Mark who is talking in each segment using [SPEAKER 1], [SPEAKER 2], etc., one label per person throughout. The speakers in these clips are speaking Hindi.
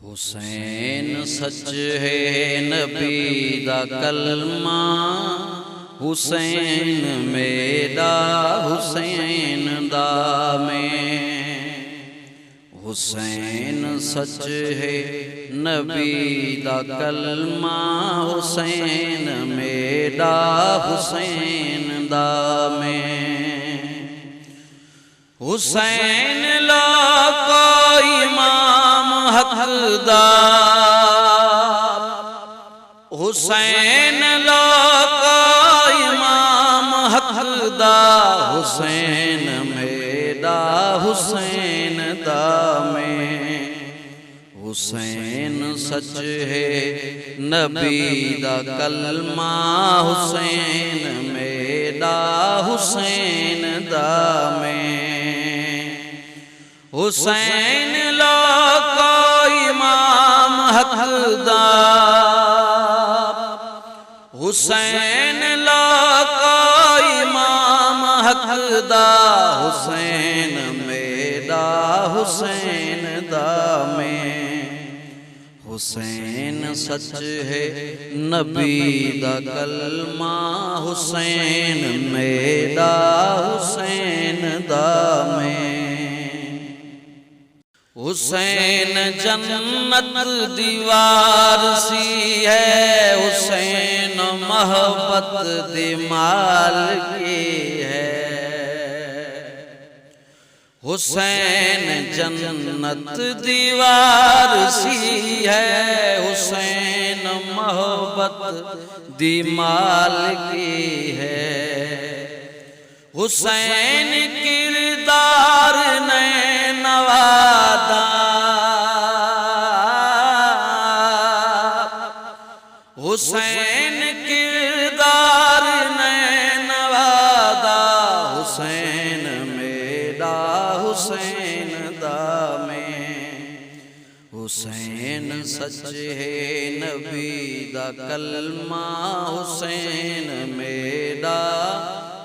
[SPEAKER 1] हुसैन सच है नबी दा कलमा, हुसैन मेरा हुसैन दा में। हुसैन सच है नबी दा कलमा, हुसैन मेरा हुसैन दा में। हुसैन ला को इमाम हकदार, हुसैन ला को इमाम हकदार, हुसैन मेरा हुसैन दा में। हुसैन सच है नबी दा कलमा, हुसैन मेरा हुसैन दा में। हुसैन ला को इमाम हकदार, हुसैन ला को इमाम हकदार, हुसैन मेरा हुसैन दा में। हुसैन सच है नबी दा कलमा, हुसैन मेरा हुसैन दा में। हुसैन जन्नत दीवार सी है, हुसैन मोहब्बत दिमाल की है। हुसैन जन्नत दीवार सी है, हुसैन मोहब्बत दिमाल की है। हुसैन किरदार ने नवादा, हुसैन किरदार ने नवादा, हुसैन मेरा हुसैन दा में। हुसैन सच है नबी दा कलमा, हुसैन मेरा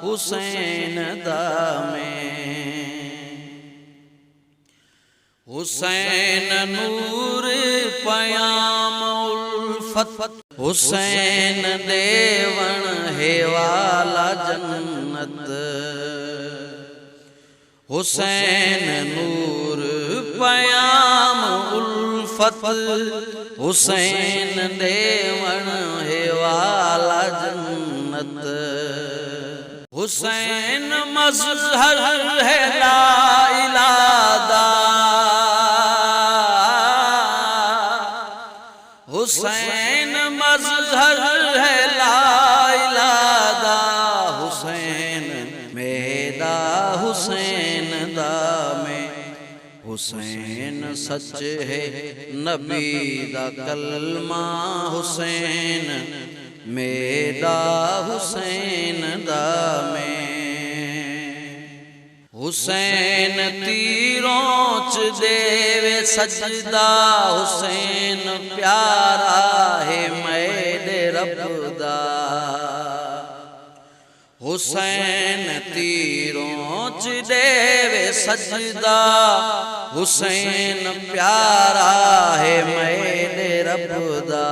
[SPEAKER 1] हुसैन दा में। हुसैन नूर पयाम उल्फत, हुसैन देवण है वाला जन्नत। हुसैन नूर पयाम उल्फत, हुसैन देवण है वाला जन्नत। हुसैन मज़हर है ला इलाहा, हुसैन मज़हर है ला इलाहा, हुसैन मेरा हुसैन दा में। हुसैन सच है नबी दा कलमा, हुसैन मेरा हुसैन दा में। हुसैन तीरों च देवे सजदा, हुसैन प्यारा है मेरे रब दा। हुसैन तीरों च देवे सजदा, हुसैन प्यारा है मेरे रब दा।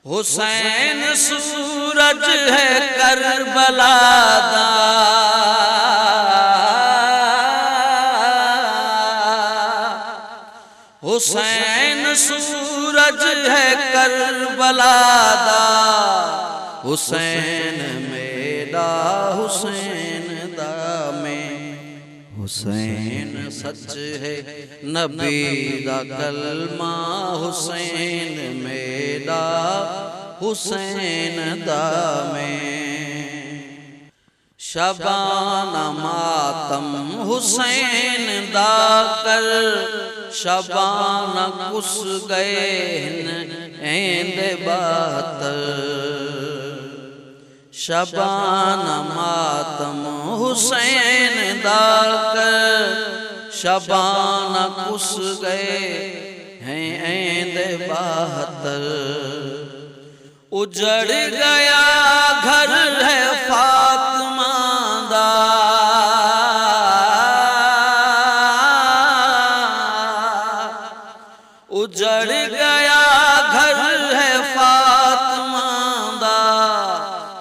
[SPEAKER 1] हुसैन सूरज है करबला दा, हुसैन सूरज है करबला दा, हुसैन मेरा हुसैन दा में। हुसैन सच है नबी दा कलमा, हुसैन मेरा हुसैन दा में। शबाना मातम हुसैन दा कर, शबाना कुस गए एंद बातर। शबाना मातम हुसैन दा कर, शबाना कुस गए हैं एंद बातर। उजड़ गया घर है फातिमा दा, उजड़ गया घर है फातिमा दा,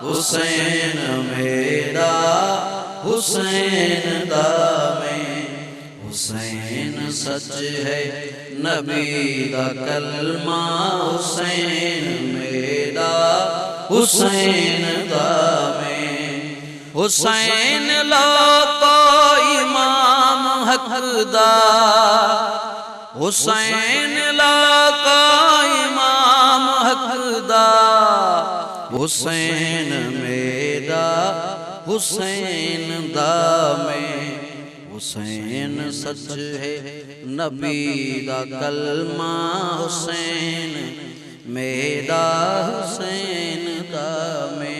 [SPEAKER 1] हुसैन मेरा हुसैन दा में। हुसैन सच है नबी दा कलमा, हुसैन मेरा हुसैन दा में। हुसैन लोको इमाम हक दा, हुसैन लोको इमाम हक दा। हुसैन मेरा हुसैन दा में। हुसैन सच है नबी दा कलमा, हुसैन मेरा हुसैन दा में।